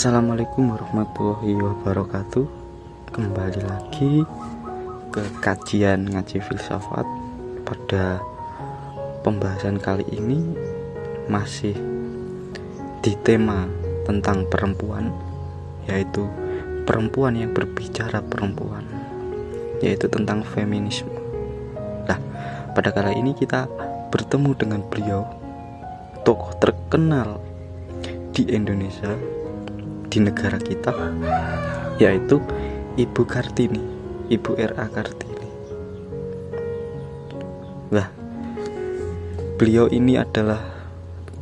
Assalamualaikum warahmatullahi wabarakatuh. Kembali lagi ke kajian ngaji filsafat. Pada pembahasan kali ini masih di tema tentang perempuan, yaitu perempuan yang berbicara perempuan, yaitu tentang feminisme. Nah, pada kali ini kita bertemu dengan beliau, tokoh terkenal di Indonesia, di negara kita, yaitu Ibu Kartini, Ibu R.A. Kartini. Nah, beliau ini adalah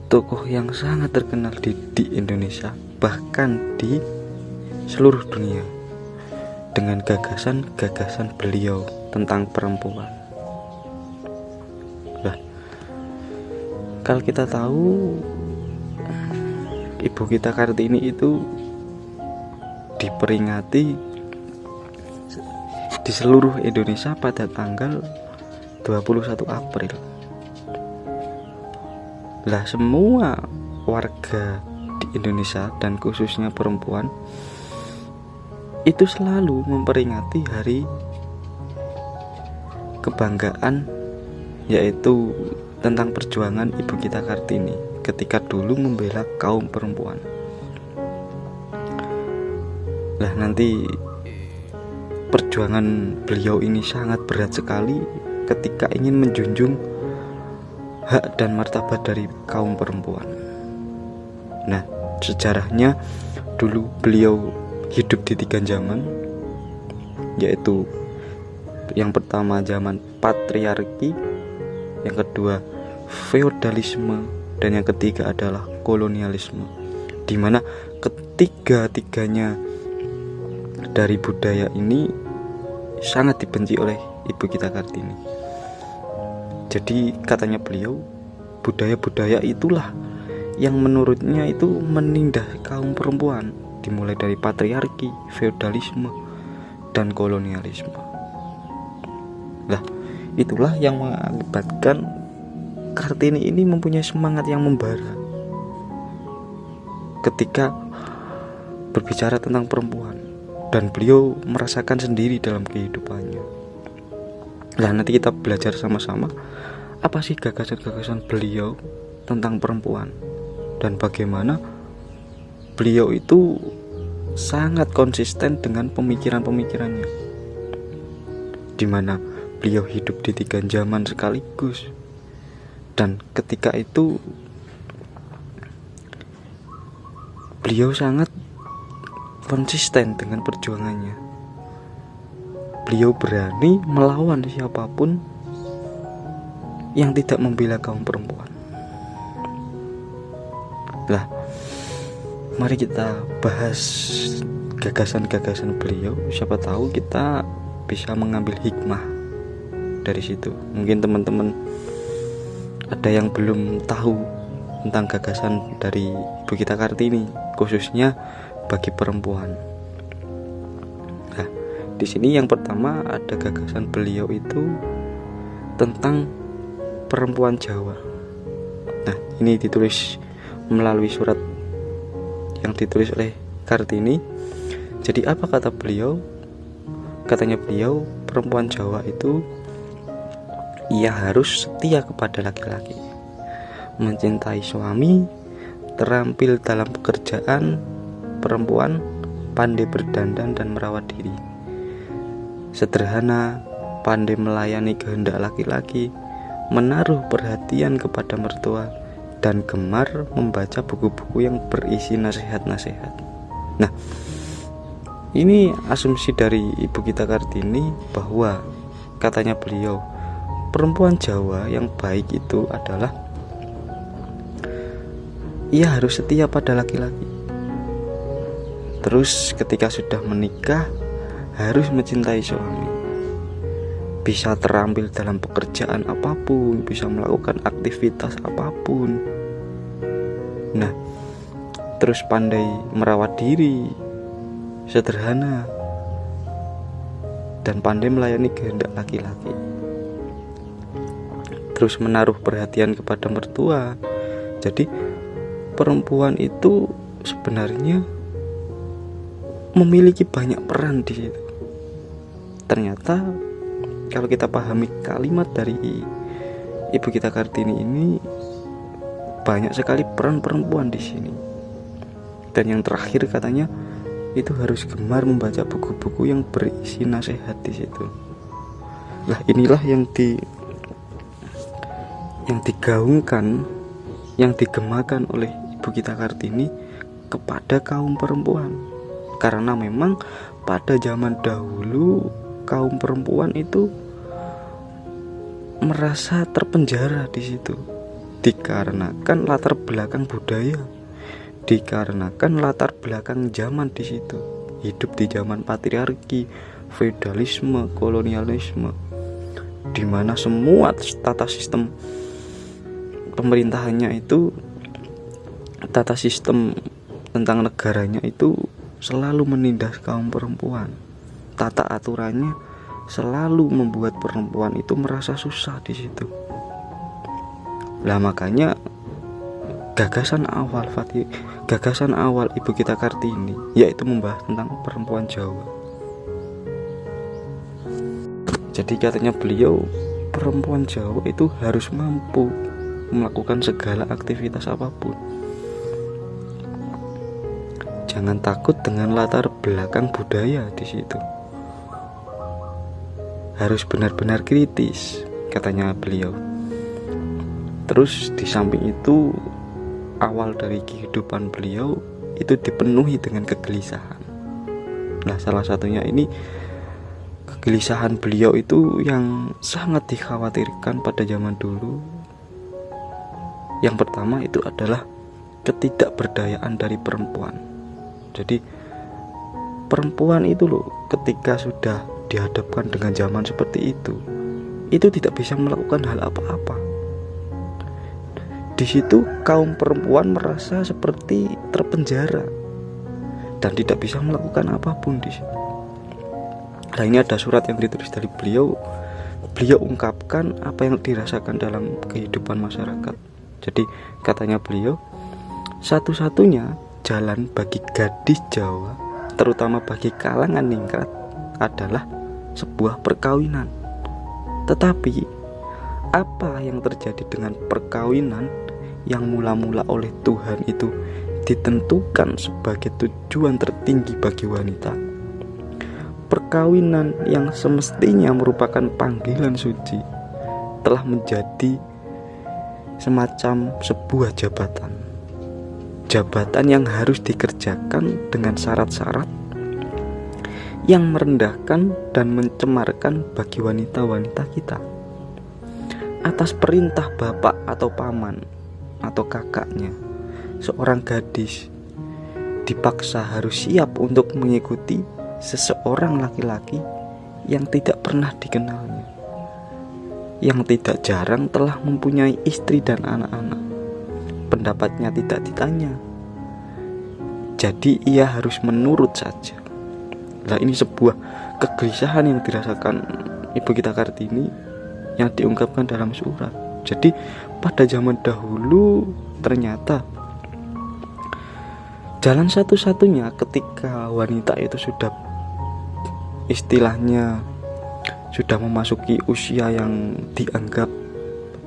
tokoh yang sangat terkenal di Indonesia, bahkan di seluruh dunia, dengan gagasan-gagasan beliau tentang perempuan. Nah, kalau kita tahu, Ibu kita Kartini itu diperingati di seluruh Indonesia pada tanggal 21 April. Lah, semua warga di Indonesia dan khususnya perempuan itu selalu memperingati hari kebanggaan, yaitu tentang perjuangan Ibu kita Kartini ketika dulu membela kaum perempuan. Lah, nanti perjuangan beliau ini sangat berat sekali ketika ingin menjunjung hak dan martabat dari kaum perempuan. Nah, sejarahnya dulu beliau hidup di 3 zaman, yaitu yang pertama zaman patriarki, yang kedua feodalisme, dan yang ketiga adalah kolonialisme, di mana ketiga-tiganya dari budaya ini sangat dibenci oleh Ibu kita Kartini. Jadi katanya beliau, budaya-budaya itulah yang menurutnya itu menindas kaum perempuan, dimulai dari patriarki, feodalisme, dan kolonialisme. Lah, itulah yang mengakibatkan Kartini ini mempunyai semangat yang membara ketika berbicara tentang perempuan, dan beliau merasakan sendiri dalam kehidupannya. Nah, nanti kita belajar sama-sama apa sih gagasan-gagasan beliau tentang perempuan, dan bagaimana beliau itu sangat konsisten dengan pemikiran-pemikirannya, di mana beliau hidup di 3 zaman sekaligus. Dan ketika itu beliau sangat konsisten dengan perjuangannya. Beliau berani melawan siapapun yang tidak membela kaum perempuan. Lah, mari kita bahas gagasan-gagasan beliau. Siapa tahu kita bisa mengambil hikmah dari situ. Mungkin teman-teman ada yang belum tahu tentang gagasan dari Ibu kita Kartini, khususnya bagi perempuan. Nah, di sini yang pertama ada gagasan beliau itu tentang perempuan Jawa. Nah, ini ditulis melalui surat yang ditulis oleh Kartini. Jadi apa kata beliau? Katanya beliau, perempuan Jawa itu ia harus setia kepada laki-laki, mencintai suami, terampil dalam pekerjaan, perempuan pandai berdandan dan merawat diri, sederhana, pandai melayani kehendak laki-laki, menaruh perhatian kepada mertua, dan gemar membaca buku-buku yang berisi nasihat-nasihat. Nah, ini asumsi dari Ibu kita Kartini bahwa katanya beliau, perempuan Jawa yang baik itu adalah ia harus setia pada laki-laki. Terus ketika sudah menikah harus mencintai suami, bisa terampil dalam pekerjaan apapun, bisa melakukan aktivitas apapun. Nah, terus pandai merawat diri, sederhana, dan pandai melayani kehendak laki-laki. Terus menaruh perhatian kepada mertua. Jadi perempuan itu sebenarnya memiliki banyak peran di situ. Ternyata kalau kita pahami kalimat dari Ibu kita Kartini ini, banyak sekali peran perempuan di sini. Dan yang terakhir katanya itu harus gemar membaca buku-buku yang berisi nasihat di situ. Lah inilah yang digaungkan, yang digemakan oleh Ibu kita Kartini kepada kaum perempuan. Karena memang pada zaman dahulu kaum perempuan itu merasa terpenjara di situ, dikarenakan latar belakang budaya, dikarenakan latar belakang zaman di situ, hidup di zaman patriarki, feudalisme, kolonialisme, di mana semua tata sistem pemerintahannya itu, tata sistem tentang negaranya itu selalu menindas kaum perempuan. Tata aturannya selalu membuat perempuan itu merasa susah di situ. Lah makanya gagasan awal Ibu kita Kartini yaitu membahas tentang perempuan Jawa. Jadi katanya beliau, perempuan Jawa itu harus mampu melakukan segala aktivitas apapun. Jangan takut dengan latar belakang budaya di situ. Harus benar-benar kritis, katanya beliau. Terus di samping itu, awal dari kehidupan beliau itu dipenuhi dengan kegelisahan. Nah, salah satunya ini kegelisahan beliau itu yang sangat dikhawatirkan pada zaman dulu. Yang pertama itu adalah ketidakberdayaan dari perempuan. Jadi perempuan itu loh, ketika sudah dihadapkan dengan zaman seperti itu tidak bisa melakukan hal apa-apa. Di situ kaum perempuan merasa seperti terpenjara dan tidak bisa melakukan apapun di situ. Nah, ini ada surat yang ditulis dari beliau. Beliau ungkapkan apa yang dirasakan dalam kehidupan masyarakat. Jadi katanya beliau, satu-satunya jalan bagi gadis Jawa, terutama bagi kalangan ningrat, adalah sebuah perkawinan. Tetapi apa yang terjadi dengan perkawinan yang mula-mula oleh Tuhan itu ditentukan sebagai tujuan tertinggi bagi wanita? Perkawinan yang semestinya merupakan panggilan suci telah menjadi semacam sebuah jabatan yang harus dikerjakan dengan syarat-syarat yang merendahkan dan mencemarkan bagi wanita-wanita kita. Atas perintah bapak atau paman atau kakaknya, seorang gadis dipaksa harus siap untuk mengikuti seseorang laki-laki yang tidak pernah dikenalnya, yang tidak jarang telah mempunyai istri dan anak-anak. Pendapatnya tidak ditanya, jadi ia harus menurut saja. Nah, ini sebuah kegelisahan yang dirasakan Ibu kita Kartini yang diungkapkan dalam surat. Jadi pada zaman dahulu ternyata jalan satu-satunya ketika wanita itu sudah istilahnya sudah memasuki usia yang dianggap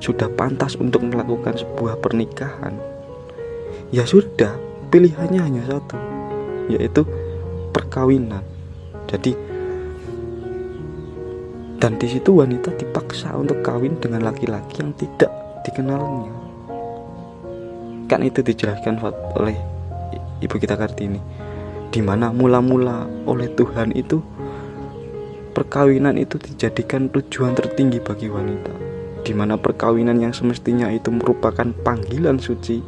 sudah pantas untuk melakukan sebuah pernikahan, ya sudah, pilihannya hanya satu, yaitu perkawinan. Jadi dan di situ wanita dipaksa untuk kawin dengan laki-laki yang tidak dikenalnya. Kan itu dijelaskan oleh Ibu kita Kartini, di mana mula-mula oleh Tuhan itu perkawinan itu dijadikan tujuan tertinggi bagi wanita, di mana perkawinan yang semestinya itu merupakan panggilan suci,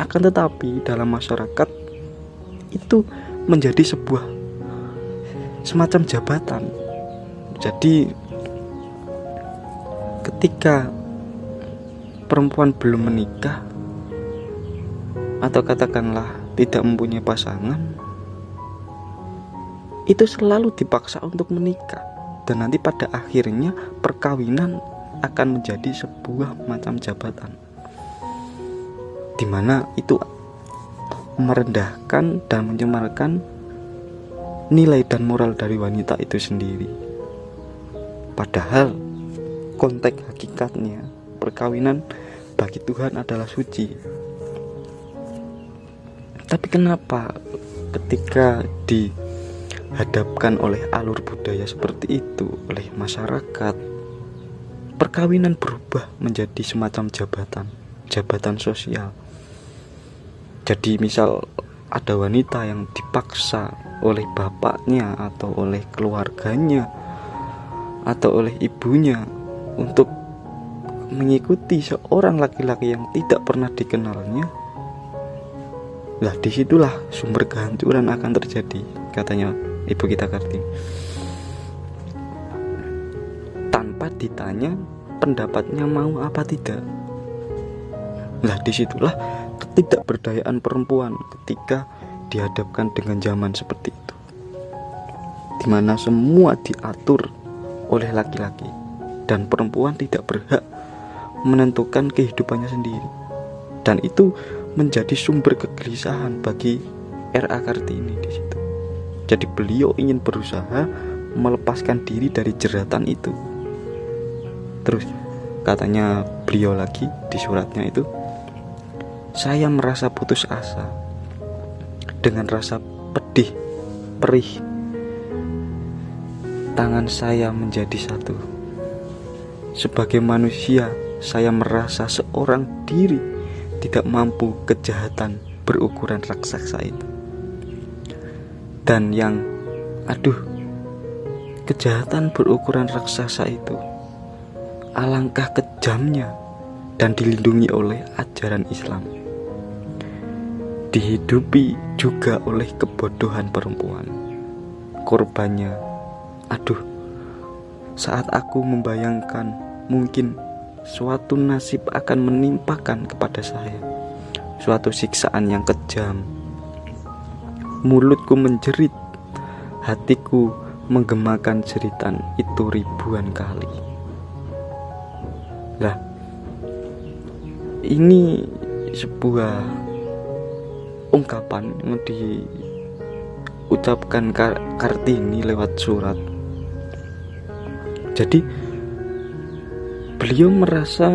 akan tetapi dalam masyarakat itu menjadi sebuah semacam jabatan. Jadi ketika perempuan belum menikah atau katakanlah tidak mempunyai pasangan, itu selalu dipaksa untuk menikah, dan nanti pada akhirnya perkawinan akan menjadi sebuah macam jabatan, dimana itu merendahkan dan mencemarkan nilai dan moral dari wanita itu sendiri. Padahal konteks hakikatnya perkawinan bagi Tuhan adalah suci. Tapi kenapa ketika dihadapkan oleh alur budaya seperti itu oleh masyarakat, perkawinan berubah menjadi semacam jabatan sosial. Jadi misal ada wanita yang dipaksa oleh bapaknya atau oleh keluarganya atau oleh ibunya untuk mengikuti seorang laki-laki yang tidak pernah dikenalnya, lah disitulah sumber kehancuran akan terjadi, katanya Ibu kita Kartini. Tanpa ditanya pendapatnya mau apa tidak. Lah disitulah ketidakberdayaan perempuan ketika dihadapkan dengan zaman seperti itu, dimana semua diatur oleh laki-laki dan perempuan tidak berhak menentukan kehidupannya sendiri. Dan itu menjadi sumber kegelisahan bagi R.A. Kartini di situ. Jadi beliau ingin berusaha melepaskan diri dari jeratan itu. Terus katanya beliau lagi di suratnya itu, saya merasa putus asa dengan rasa pedih, perih. Tangan saya menjadi satu. Sebagai manusia, saya merasa seorang diri tidak mampu kejahatan berukuran raksasa itu. Dan yang kejahatan berukuran raksasa itu alangkah kejamnya dan dilindungi oleh ajaran Islam, dihidupi juga oleh kebodohan perempuan. Korbannya, saat aku membayangkan mungkin suatu nasib akan menimpakan kepada saya, suatu siksaan yang kejam. Mulutku menjerit, hatiku menggemakan jeritan itu ribuan kali. Lah, ini sebuah ungkapan yang diucapkan Kartini lewat surat. Jadi beliau merasa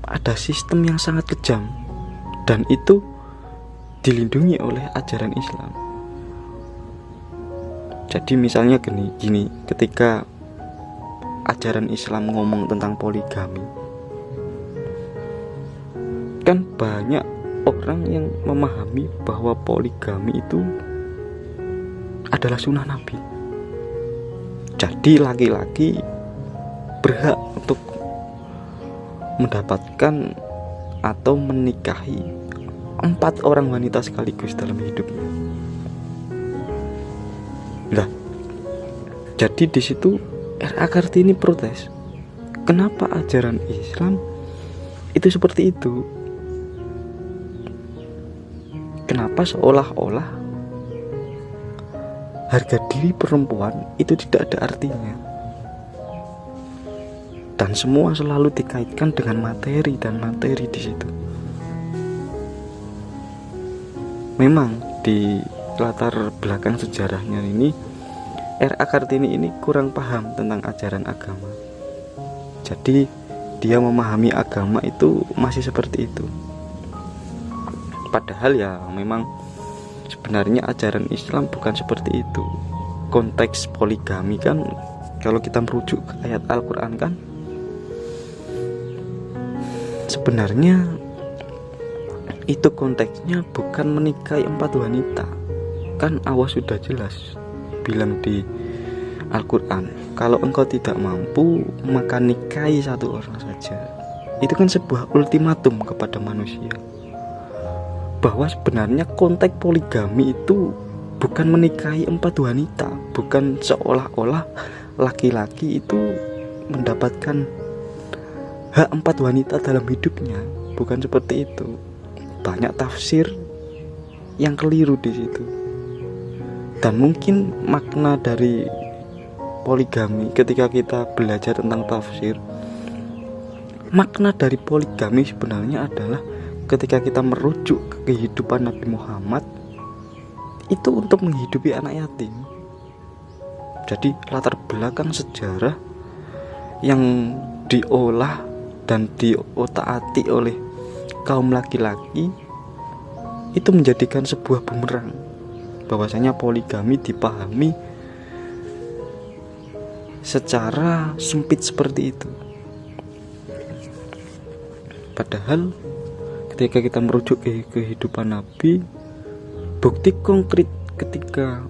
ada sistem yang sangat kejam dan itu dilindungi oleh ajaran Islam. Jadi misalnya gini, ketika ajaran Islam ngomong tentang poligami, kan banyak orang yang memahami bahwa poligami itu adalah sunnah Nabi. Jadi laki-laki berhak untuk mendapatkan atau menikahi 4 orang wanita sekaligus dalam hidupnya. Lah, jadi di situ R.A. Kartini protes. Kenapa ajaran Islam itu seperti itu? Kenapa seolah-olah harga diri perempuan itu tidak ada artinya? Dan semua selalu dikaitkan dengan materi dan materi di situ. Memang di latar belakang sejarahnya ini, R.A. Kartini ini kurang paham tentang ajaran agama. Jadi dia memahami agama itu masih seperti itu. Padahal ya memang sebenarnya ajaran Islam bukan seperti itu. Konteks poligami kan, kalau kita merujuk ke ayat Al-Quran kan, sebenarnya itu konteksnya bukan menikahi 4 wanita. Kan Allah sudah jelas bilang di Al-Quran, kalau engkau tidak mampu maka nikahi 1 orang saja. Itu kan sebuah ultimatum kepada manusia, bahwa sebenarnya konteks poligami itu bukan menikahi 4 wanita, bukan seolah-olah laki-laki itu mendapatkan hak 4 wanita dalam hidupnya, bukan seperti itu. Banyak tafsir yang keliru di situ. Dan mungkin makna dari poligami, ketika kita belajar tentang tafsir, makna dari poligami sebenarnya adalah ketika kita merujuk ke kehidupan Nabi Muhammad, itu untuk menghidupi anak yatim. Jadi latar belakang sejarah yang diolah dan diotak-atik oleh kaum laki-laki itu menjadikan sebuah bumerang, bahwasanya poligami dipahami secara sempit seperti itu. Padahal ketika kita merujuk ke kehidupan Nabi, bukti konkret ketika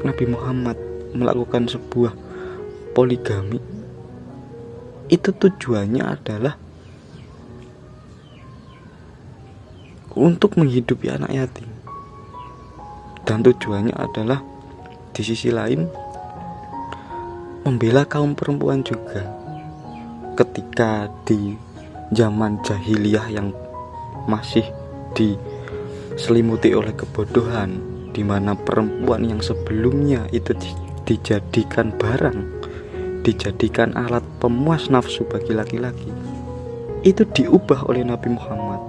Nabi Muhammad melakukan sebuah poligami, itu tujuannya adalah untuk menghidupi anak yatim, dan tujuannya adalah di sisi lain membela kaum perempuan juga. Ketika di zaman jahiliyah yang masih diselimuti oleh kebodohan, di mana perempuan yang sebelumnya itu dijadikan barang, dijadikan alat pemuas nafsu bagi laki-laki, itu diubah oleh Nabi Muhammad.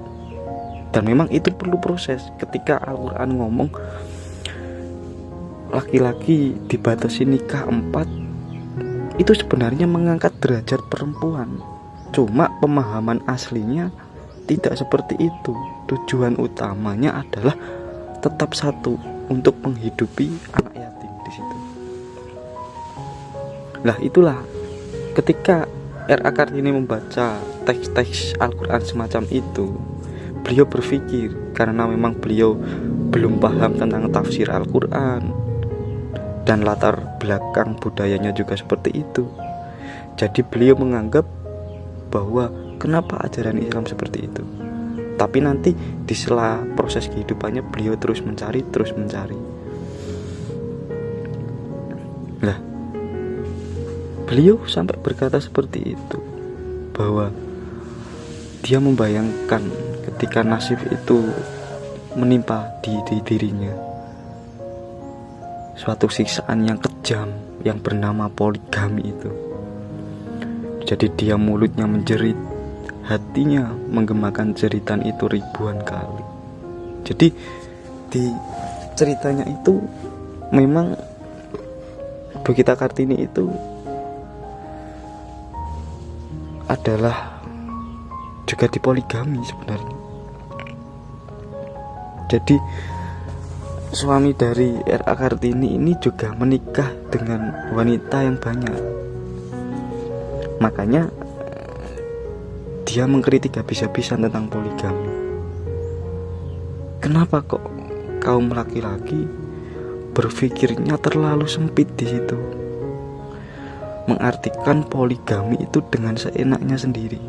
Dan memang itu perlu proses. Ketika Al-Quran ngomong laki-laki dibatasi nikah 4, itu sebenarnya mengangkat derajat perempuan. Cuma pemahaman aslinya tidak seperti itu. Tujuan utamanya adalah tetap satu, untuk menghidupi anak yatim di situ. Lah itulah ketika R.A. Kartini membaca teks-teks Al-Quran semacam itu, beliau berpikir, karena memang beliau belum paham tentang tafsir Al-Quran dan latar belakang budayanya juga seperti itu. Jadi beliau menganggap bahwa kenapa ajaran Islam seperti itu. Tapi nanti di sela proses kehidupannya beliau terus mencari. Lah, beliau sampai berkata seperti itu, bahwa dia membayangkan ketika nasib itu menimpa di dirinya, suatu siksaan yang kejam yang bernama poligami itu. Jadi dia mulutnya menjerit, hatinya menggemakan jeritan itu ribuan kali. Jadi di ceritanya itu memang Bu Gita Kartini itu adalah juga dipoligami sebenarnya. Jadi suami dari R.A. Kartini ini juga menikah dengan wanita yang banyak. Makanya dia mengkritik habis-habisan tentang poligami. Kenapa kok kaum laki-laki berpikirnya terlalu sempit di situ, mengartikan poligami itu dengan seenaknya sendiri,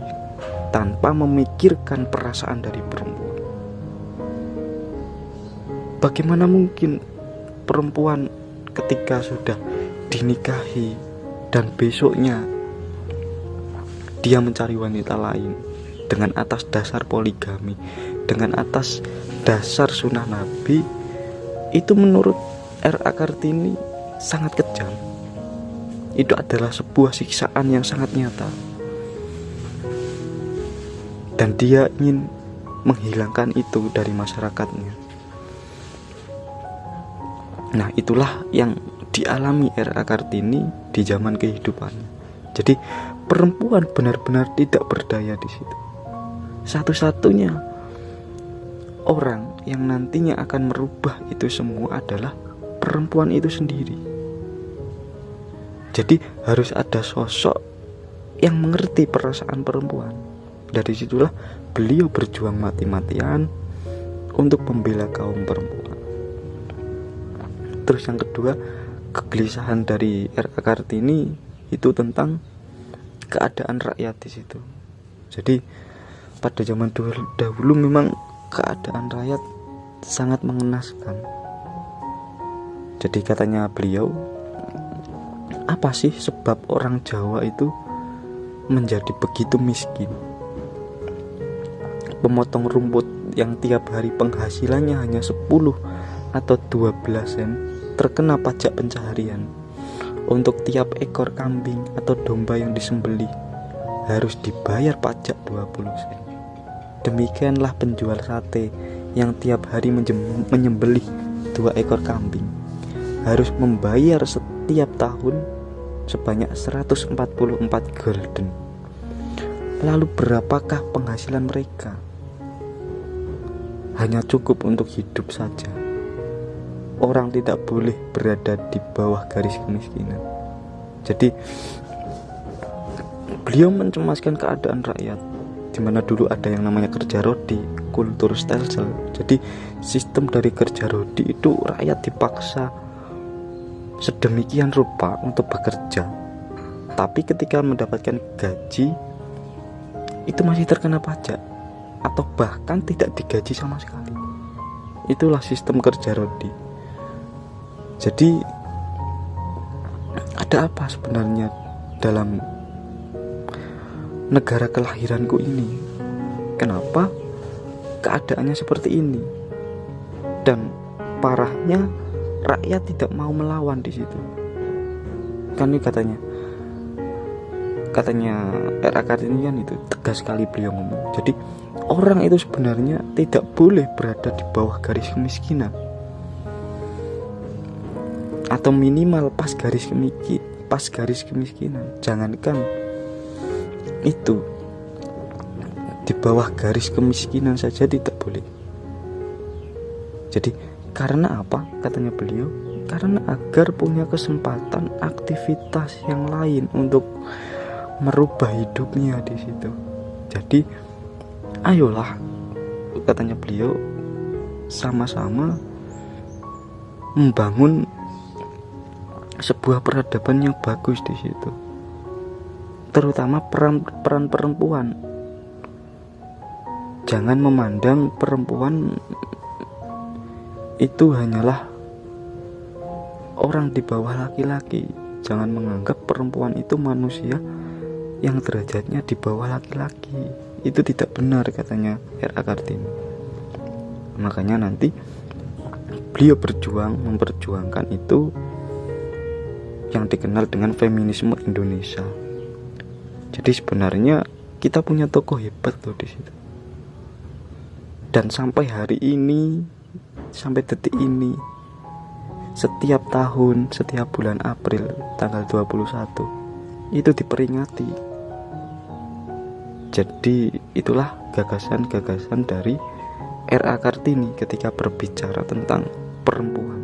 tanpa memikirkan perasaan dari perempuan. Bagaimana mungkin perempuan ketika sudah dinikahi dan besoknya dia mencari wanita lain dengan atas dasar poligami, dengan atas dasar sunnah Nabi, itu menurut R.A. Kartini sangat kejam. Itu adalah sebuah siksaan yang sangat nyata, dan dia ingin menghilangkan itu dari masyarakatnya. Nah, itulah yang dialami R.A. Kartini di zaman kehidupannya. Jadi perempuan benar-benar tidak berdaya di situ. Satu-satunya orang yang nantinya akan merubah itu semua adalah perempuan itu sendiri. Jadi harus ada sosok yang mengerti perasaan perempuan. Dari situlah beliau berjuang mati-matian untuk membela kaum perempuan. Terus yang kedua, kegelisahan dari R.A. Kartini itu tentang keadaan rakyat di situ. Jadi pada zaman dahulu memang keadaan rakyat sangat mengenaskan. Jadi katanya beliau, apa sih sebab orang Jawa itu menjadi begitu miskin? Pemotong rumput yang tiap hari penghasilannya hanya 10 atau 12 sen terkena pajak pencaharian. Untuk tiap ekor kambing atau domba yang disembelih harus dibayar pajak 20 sen. Demikianlah penjual sate yang tiap hari menyembelih 2 ekor kambing harus membayar setiap tahun sebanyak 144 gulden. Lalu berapakah penghasilan mereka? Hanya cukup untuk hidup saja. Orang tidak boleh berada di bawah garis kemiskinan. Jadi beliau mencemaskan keadaan rakyat, di mana dulu ada yang namanya kerja rodi, kultur stelsel. Jadi sistem dari kerja rodi itu rakyat dipaksa sedemikian rupa untuk bekerja, tapi ketika mendapatkan gaji itu masih terkena pajak atau bahkan tidak digaji sama sekali. Itulah sistem kerja rodi. Jadi ada apa sebenarnya dalam negara kelahiranku ini? Kenapa keadaannya seperti ini? Dan parahnya rakyat tidak mau melawan di situ. Kan ini katanya RA Kartini kan itu tegas sekali beliau ngomong. Jadi orang itu sebenarnya tidak boleh berada di bawah garis kemiskinan, atau minimal pas garis kemiskinan. Jangankan itu, di bawah garis kemiskinan saja tidak boleh. Jadi karena apa katanya beliau? Karena agar punya kesempatan aktivitas yang lain untuk merubah hidupnya di situ. Jadi ayolah, katanya beliau, sama-sama membangun sebuah peradaban yang bagus di situ. Terutama peran perempuan. Jangan memandang perempuan itu hanyalah orang di bawah laki-laki. Jangan menganggap perempuan itu manusia yang derajatnya di bawah laki-laki. Itu tidak benar katanya RA Kartini. Makanya nanti beliau memperjuangkan itu yang dikenal dengan feminisme Indonesia. Jadi sebenarnya kita punya tokoh hebat loh di situ. Dan sampai hari ini, sampai detik ini, setiap tahun, setiap bulan April tanggal 21 itu diperingati. Jadi itulah gagasan-gagasan dari RA Kartini ketika berbicara tentang perempuan.